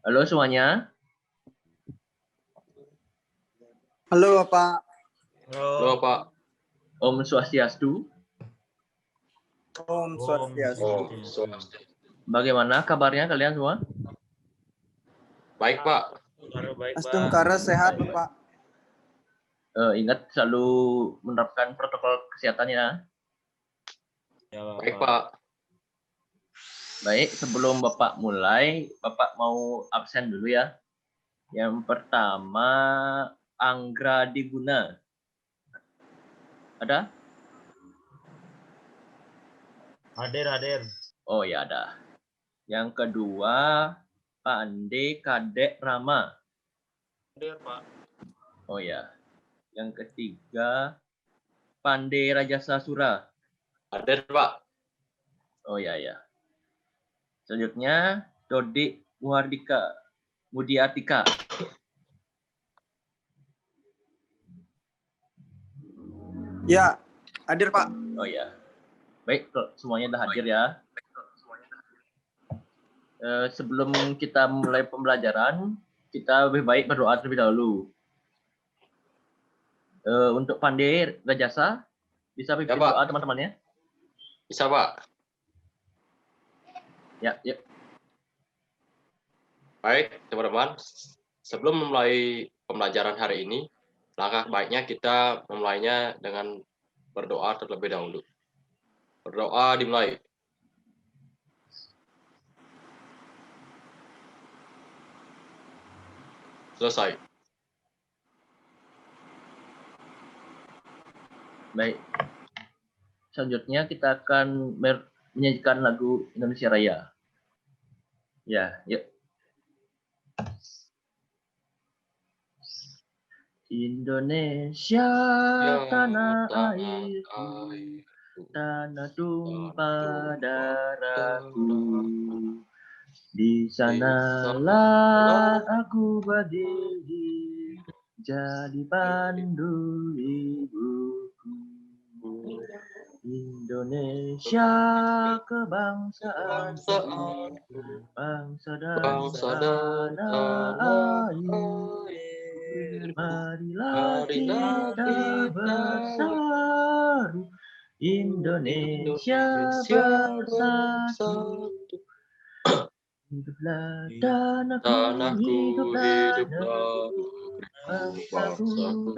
Halo semuanya. Halo Bapak. Halo Pak. Om Swastiastu. Om Swastiastu. Bagaimana kabarnya kalian semua? Baik Pak. Astum Kara sehat Bapak. Ingat selalu menerapkan protokol kesehatan ya. Baik Pak. Baik, sebelum Bapak mulai, Bapak mau absen dulu ya. Yang pertama, Anggra Diguna. Ada? Hadir. Oh ya ada. Yang kedua, Pande Kadek Rama. Hadir, Pak. Oh ya. Yang ketiga, Pande Rajasa Sura. Hadir Pak. Oh ya ya. Selanjutnya, Dodik Mudiatika. Ya, hadir Pak. Oh ya. Baik, semuanya sudah hadir ya. Sebelum kita mulai pembelajaran, kita lebih baik berdoa terlebih dahulu. Untuk Pandey Rajasa, bisa pimpin Ya, Pak. doa teman-temannya? Bisa Pak. Ya. Baik teman-teman. Sebelum memulai pembelajaran hari ini, langkah baiknya kita memulainya dengan berdoa terlebih dahulu. Berdoa dimulai. Selesai. Baik. Selanjutnya kita akan menyanyikan lagu Indonesia Raya. Ya, yuk. Indonesia tanah airku, tanah tumpah darahku. Di sanalah aku berdiri, jadi pandu ibuku. Indonesia kebangsaanku, bangsa dan tanah air. Marilah kita bersatu, Indonesia bersatu. Hiduplah tanahku, hiduplah negeriku, bangsaku,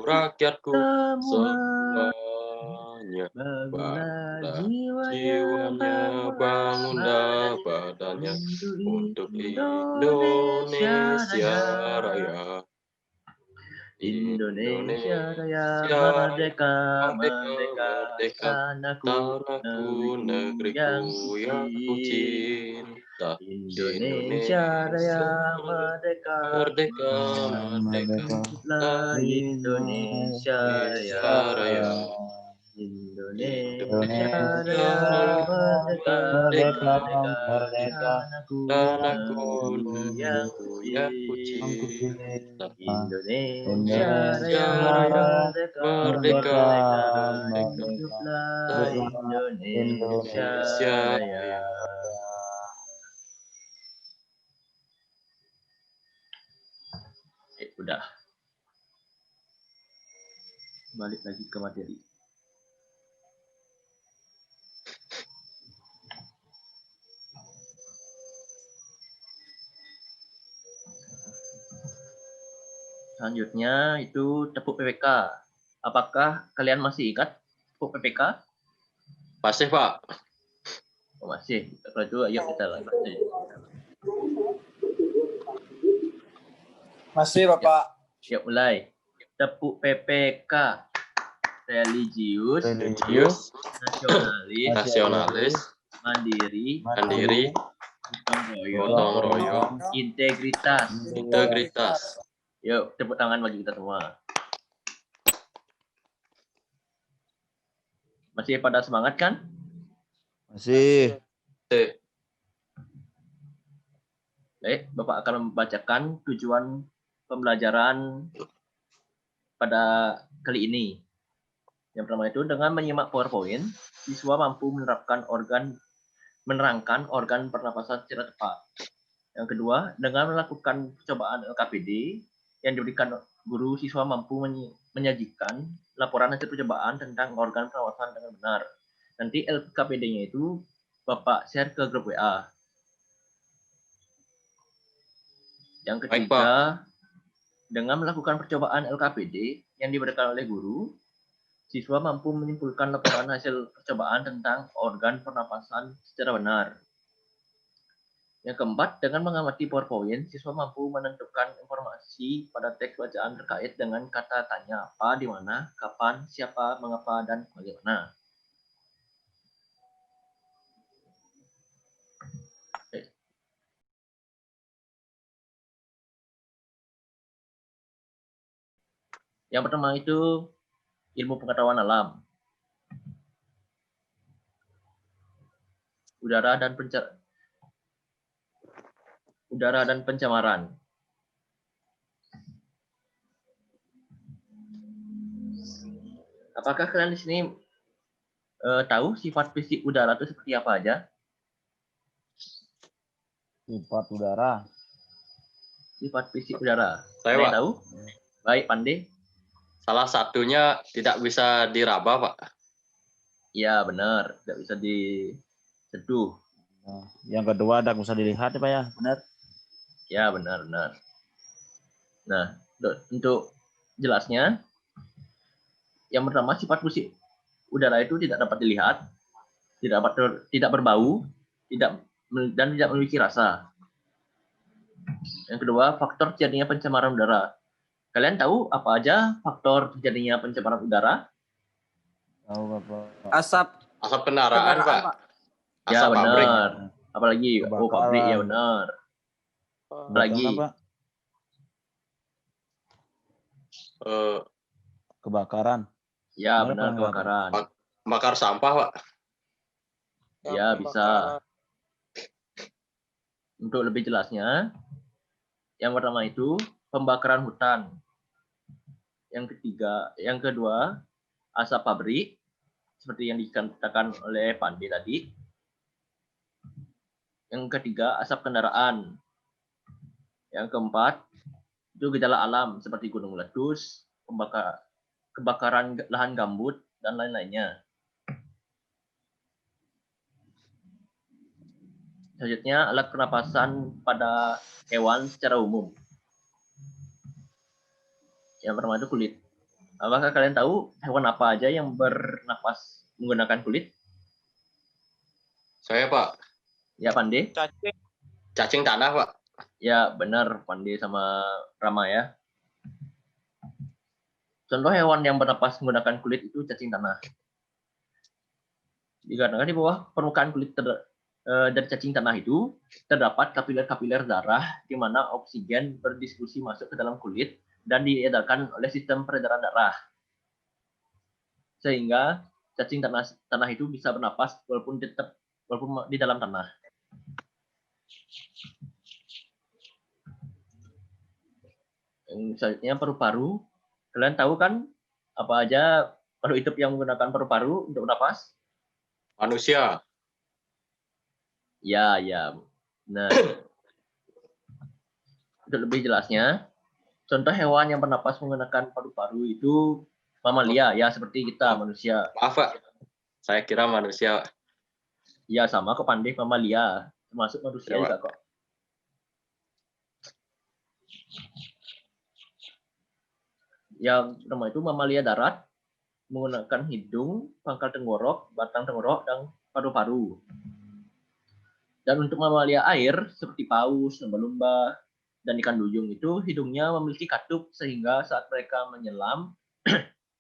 rakyatku semuanya. Bangunlah jiwanya, bangunlah badannya untuk Indonesia Raya. Indonesia Raya merdeka, tanahku, negeriku yang kucinta. Indonesia Raya merdeka, hiduplah Indonesia Raya. Indonesia Raya merdeka, tanahku yang kucinta. Indonesia Raya merdeka, hiduplah Indonesia Raya. Udah. Balik lagi ke materi. Selanjutnya itu tepuk PPK. Apakah kalian masih ingat tepuk PPK? Masih Pak. Oh, masih. Kalau itu ayo kita lanjut. Masih Bapak. Yuk mulai. Tepuk PPK. Religius, nasionalis, mandiri, gotong royong, integritas. Yuk, tepuk tangan bagi kita semua. Masih pada semangat kan? Masih. Baik, Bapak akan membacakan tujuan pembelajaran pada kali ini. Yang pertama itu, dengan menyimak PowerPoint, siswa mampu menerangkan organ pernapasan secara tepat. Yang kedua, dengan melakukan percobaan LKPD yang diberikan guru, siswa mampu menyajikan laporan hasil percobaan tentang organ pengawasan dengan benar. Nanti LKPD-nya itu Bapak share ke grup WA. Yang Baik, ketiga, dengan melakukan percobaan LKPD yang diberikan oleh guru, siswa mampu menyimpulkan laporan hasil percobaan tentang organ pernapasan secara benar. Yang keempat, dengan mengamati PowerPoint, siswa mampu menentukan informasi pada teks bacaan terkait dengan kata tanya apa, di mana, kapan, siapa, mengapa, dan bagaimana. Yang pertama itu ilmu pengetahuan alam, udara dan pencemaran. Apakah kalian di sini tahu sifat fisik udara itu seperti apa aja? Sifat udara. Sifat fisik udara. Saya, Kalian Pak. tahu? Baik, Pande. Salah satunya tidak bisa diraba, Pak. Ya, benar. Tidak bisa diseduh. Nah, yang kedua ada usah dilihat ya Pak ya, benar? Ya, benar. Nah, untuk jelasnya, yang pertama sifat fisik udara itu tidak dapat dilihat, tidak berbau, dan tidak memiliki rasa. Yang kedua, faktor terjadinya pencemaran udara. Kalian tahu apa aja faktor terjadinya pencemaran udara? Tahu Bapak. Asap Asap kendaraan, Pak. Ya, Asap pabrik. benar. Apalagi pabrik, ya benar. Apalagi Pak? Kebakaran. Ya, Benar, benar, kebakaran. Bakar sampah, Pak. Ya, bisa. Untuk lebih jelasnya, yang pertama itu pembakaran hutan. Yang kedua, asap pabrik, seperti yang dikatakan oleh Pandi tadi. Yang ketiga, asap kendaraan. Yang keempat, itu gejala alam seperti gunung meletus, kebakaran lahan gambut, dan lain-lainnya. Selanjutnya, alat pernapasan pada hewan secara umum. Yang pertama itu kulit. Apakah kalian tahu hewan apa aja yang bernapas menggunakan kulit? Saya, Pak. Ya, Pande. Cacing tanah, Pak. Ya, benar, Pande sama Rama ya. Contoh hewan yang bernapas menggunakan kulit itu cacing tanah. Dikarenakan di bawah permukaan kulit dari cacing tanah itu terdapat kapiler-kapiler darah di mana oksigen berdistribusi masuk ke dalam kulit dan diedarkan oleh sistem peredaran darah. Sehingga cacing tanah itu bisa bernapas walaupun di dalam tanah. Yang selanjutnya paru-paru. Kalian tahu kan apa aja makhluk hidup yang menggunakan paru-paru untuk bernapas? Manusia. Ya. Nah, untuk lebih jelasnya, contoh hewan yang bernapas menggunakan paru-paru itu mamalia, ya seperti kita manusia. Maaf, Pak. Saya kira manusia. Ya, sama kok Pandai, mamalia, termasuk manusia Ya, juga kok. Yang pertama itu mamalia darat menggunakan hidung, pangkal tenggorok, batang tenggorok, dan paru-paru. Dan untuk mamalia air seperti paus, lumba-lumba, dan ikan duyung itu hidungnya memiliki katup sehingga saat mereka menyelam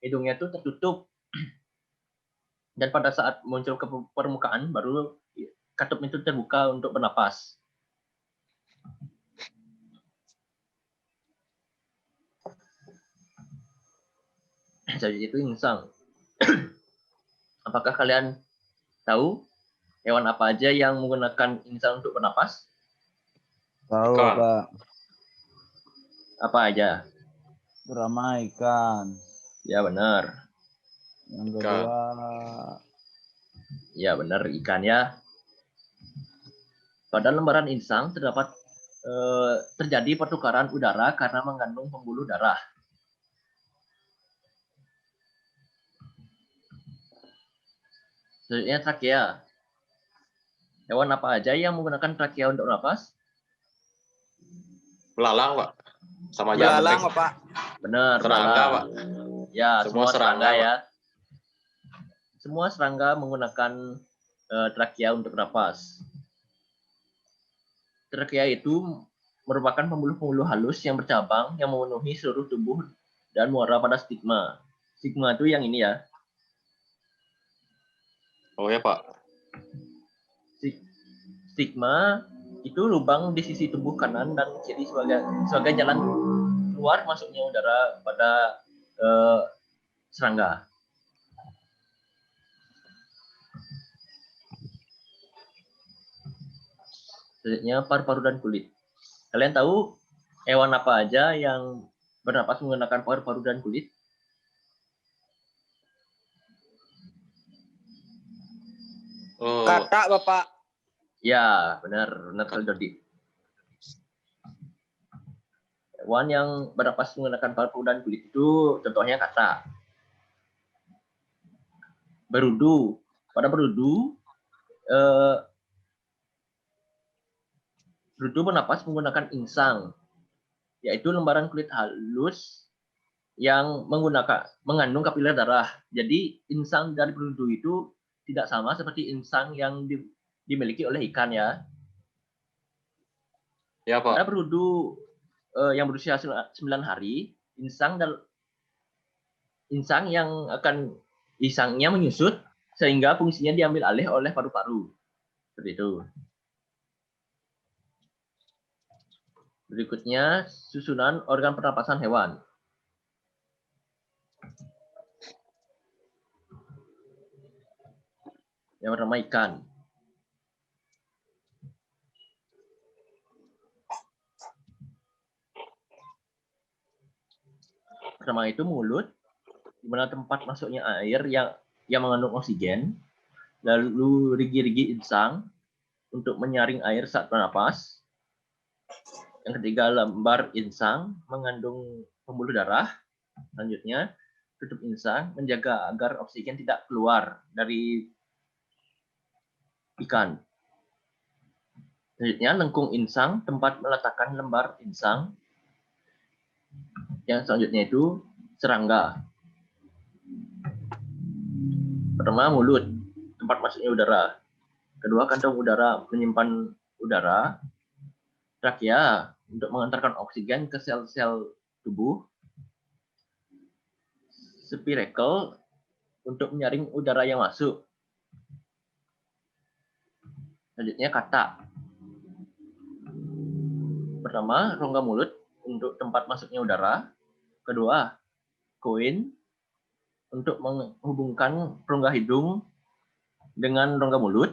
hidungnya itu tertutup. Dan pada saat muncul ke permukaan baru katup itu terbuka untuk bernapas. Jadi itu insang. Apakah kalian tahu hewan apa aja yang menggunakan insang untuk bernapas? Tahu Ikan. Pak. Apa aja? Pertama ikan. Ya benar. Yang Ikan. kedua Ya benar, ikan ya. Pada lembaran insang terdapat terjadi pertukaran udara karena mengandung pembuluh darah. Selanjutnya trakea. Hewan apa aja yang menggunakan trakea untuk nafas? Belalang, Pak. Sama Belalang, jantung. Pak. Benar, Serangga, belalang. Pak. Ya, Semua semua serangga, serangga ya. Semua serangga menggunakan trakea untuk nafas. Trakea itu merupakan pembuluh-pembuluh halus yang bercabang yang memenuhi seluruh tubuh dan muara pada stigma. Stigma itu yang ini ya. Oh ya, Pak. Stigma itu lubang di sisi tubuh kanan dan kiri sebagai jalan keluar masuknya udara pada serangga. Selanjutnya paru-paru dan kulit. Kalian tahu hewan apa aja yang bernapas menggunakan paru-paru dan kulit? Oh, Katak, Bapak. Ya, benar Jordi. Hewan yang bernapas menggunakan paru-paru dan kulit itu contohnya katak. Berudu. Pada berudu, berudu bernapas menggunakan insang, yaitu lembaran kulit halus yang mengandung kapiler darah. Jadi insang dari berudu itu tidak sama seperti insang yang dimiliki oleh ikan ya. ya, Pak. Pada berudu yang berusia 9 hari, insangnya menyusut sehingga fungsinya diambil alih oleh paru-paru. Seperti itu. Berikutnya susunan organ pernapasan hewan. Yang pertama ikan. Pertama itu mulut, di mana tempat masuknya air yang mengandung oksigen. Lalu rigi-rigi insang untuk menyaring air saat bernapas. Yang ketiga lembar insang mengandung pembuluh darah. Selanjutnya tutup insang menjaga agar oksigen tidak keluar dari ikan. Selanjutnya lengkung insang, tempat meletakkan lembar insang. Yang selanjutnya itu serangga. Pertama mulut, tempat masuknya udara. Kedua kantong udara menyimpan udara. Trakea untuk mengantarkan oksigen ke sel-sel tubuh. Spiracle untuk menyaring udara yang masuk. Selanjutnya katak. Pertama, rongga mulut untuk tempat masuknya udara. Kedua, koin untuk menghubungkan rongga hidung dengan rongga mulut.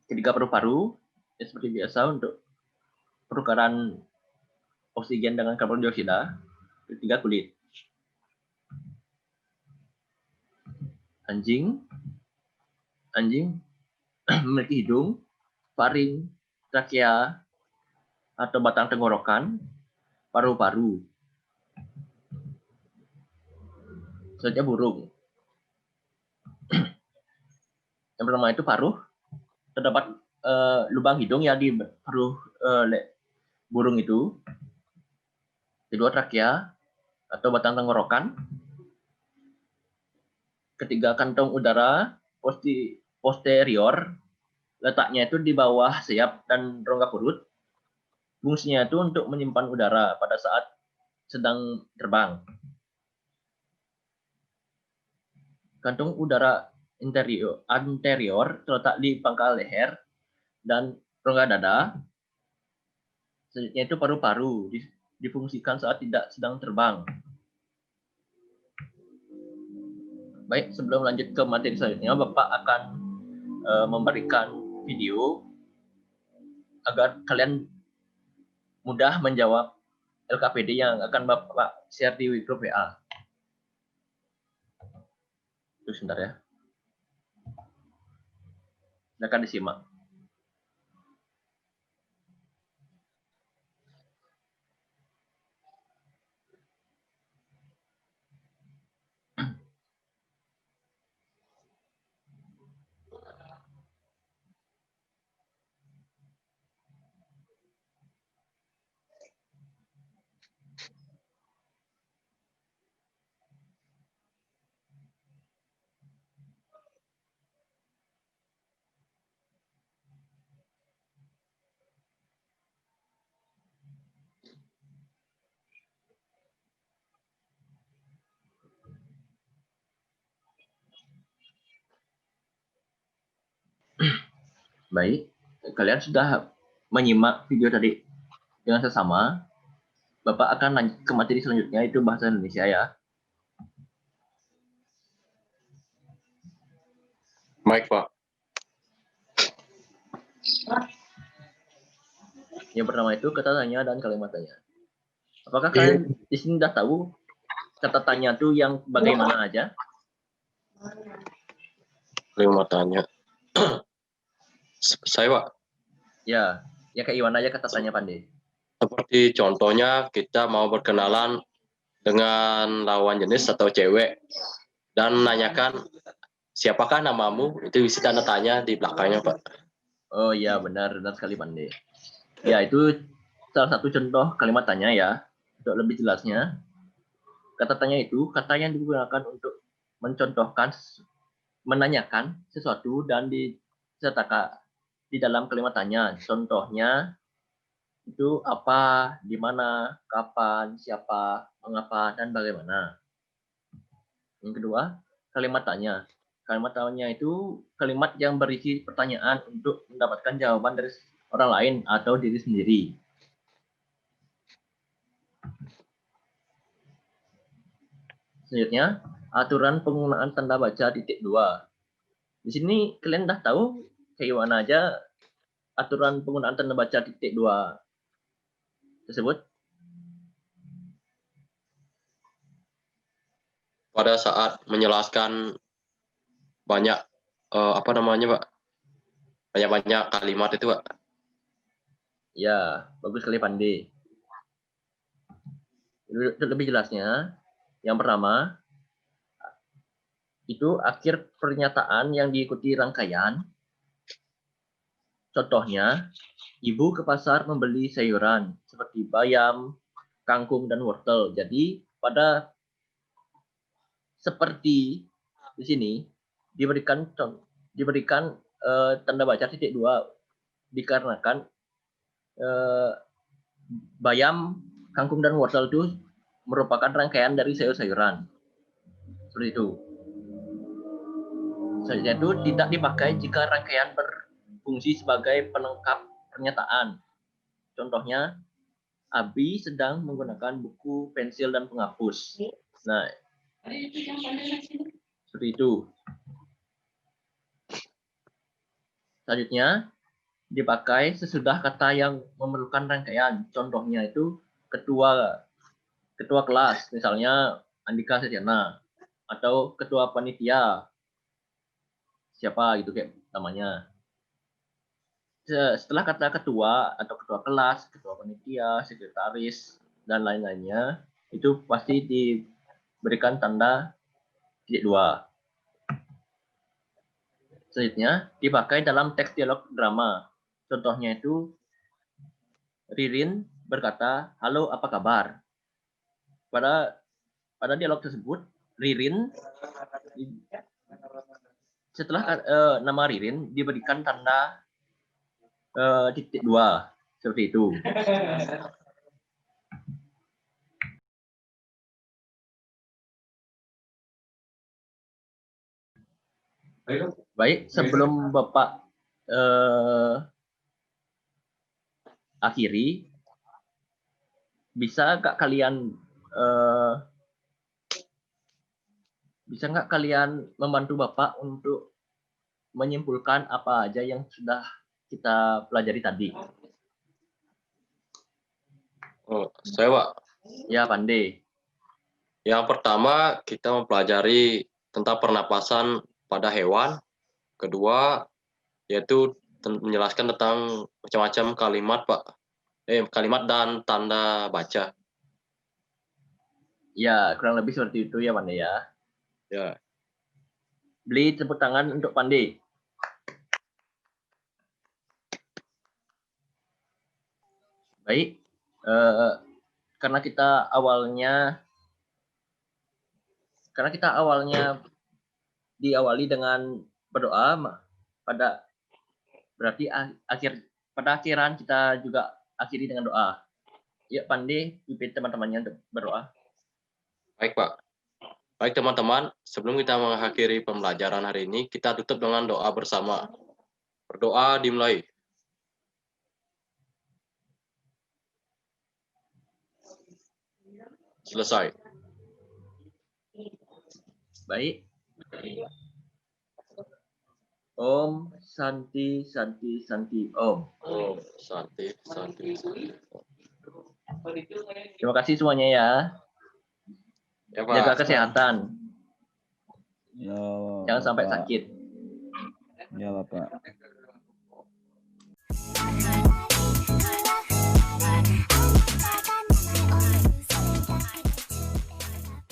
Ketiga, paru-paru ya, seperti biasa untuk pertukaran oksigen dengan karbon dioksida. Ketiga, kulit. Anjing memiliki hidung, faring, trakea atau batang tenggorokan, paru-paru. Selanjutnya burung. Yang pertama itu paruh. Terdapat lubang hidung ya di paruh burung itu. Kedua trakea atau batang tenggorokan. Ketiga kantong udara posterior. Letaknya itu di bawah sayap dan rongga perut. Fungsinya itu untuk menyimpan udara pada saat sedang terbang. Kantung udara anterior terletak di pangkal leher dan rongga dada. Selanjutnya itu paru-paru difungsikan saat tidak sedang terbang. Baik, sebelum lanjut ke materi selanjutnya, Bapak akan memberikan video agar kalian mudah menjawab LKPD yang akan Bapak share di grup WA. Tunggu sebentar ya. Silakan disimak. Baik, kalian sudah menyimak video tadi dengan sesama. Bapak akan lanjut ke materi selanjutnya, itu bahasa Indonesia ya. Baik, Pak. Yang pertama itu kata tanya dan kalimat tanya. Apakah kalian di sini sudah tahu kata tanya itu yang bagaimana aja? Kalimat tanya. Saya, Pak. Ya kayak gimana aja kata tanya Pandey? Seperti contohnya kita mau berkenalan dengan lawan jenis atau cewek dan menanyakan siapakah namamu, itu isi tanda tanya di belakangnya, Pak. Oh iya, benar sekali Pandey. Ya, itu salah satu contoh kalimat tanya ya. Untuk lebih jelasnya, kata tanya itu kata yang digunakan untuk mencontohkan, menanyakan sesuatu dan disertakan di dalam kalimat tanya. Contohnya itu apa, di mana, kapan, siapa, mengapa, dan bagaimana. Yang kedua, kalimat tanya. Kalimat tanya itu kalimat yang berisi pertanyaan untuk mendapatkan jawaban dari orang lain atau diri sendiri. Selanjutnya, aturan penggunaan tanda baca titik 2. Di sini kalian udah tahu kayak gimana aja aturan penggunaan tanda baca titik 2 tersebut? Pada saat menjelaskan banyak apa namanya, Pak? Banyak-banyak kalimat itu, Pak. Ya, bagus sekali Pandey. Lebih jelasnya, yang pertama, itu akhir pernyataan yang diikuti rangkaian. Contohnya, ibu ke pasar membeli sayuran seperti bayam, kangkung, dan wortel. Jadi, pada seperti di sini diberikan tanda baca titik 2 dikarenakan bayam, kangkung, dan wortel itu merupakan rangkaian dari sayur-sayuran. Seperti itu. Selanjutnya itu tidak dipakai jika rangkaian berfungsi sebagai pelengkap pernyataan. Contohnya, Abi sedang menggunakan buku, pensil, dan penghapus. Nah, seperti itu. Selanjutnya, dipakai sesudah kata yang memerlukan rangkaian. Contohnya itu ketua kelas, misalnya Andika Setiana, atau ketua panitia, siapa gitu kayak namanya. Setelah kata ketua atau ketua kelas, ketua panitia, sekretaris, dan lain-lainnya, itu pasti diberikan tanda titik 2. Selanjutnya, dipakai dalam teks dialog drama. Contohnya itu, Ririn berkata, "Halo, apa kabar?" Pada dialog tersebut, Ririn, setelah nama Ririn, diberikan tanda titik 2. Seperti itu. Baik, sebelum Bapak akhiri, bisa nggak kalian membantu Bapak untuk menyimpulkan apa aja yang sudah kita pelajari tadi? Oh, saya, Pak. Ya, Pandey. Yang pertama, kita mempelajari tentang pernapasan pada hewan. Kedua, yaitu menjelaskan tentang macam-macam kalimat, Pak. Kalimat dan tanda baca. Ya, kurang lebih seperti itu ya, Pandey ya. Ya. Beli tepuk tangan untuk Pandey. Baik, karena kita awalnya diawali dengan berdoa, berarti pada akhiran kita juga akhiri dengan doa. Ya, Pandey, pimpin teman-temannya untuk berdoa. Baik, Pak. Baik, teman-teman. Sebelum kita mengakhiri pembelajaran hari ini, kita tutup dengan doa bersama. Berdoa dimulai. Selesai. Baik. Om Santi Santi Santi Om. Oh, santi, santi, santi. Terima kasih semuanya ya. Ya, Pak. Jaga kesehatan. Ya, Jangan sampai Bapak. sakit. Ya, Bapak. Thank you.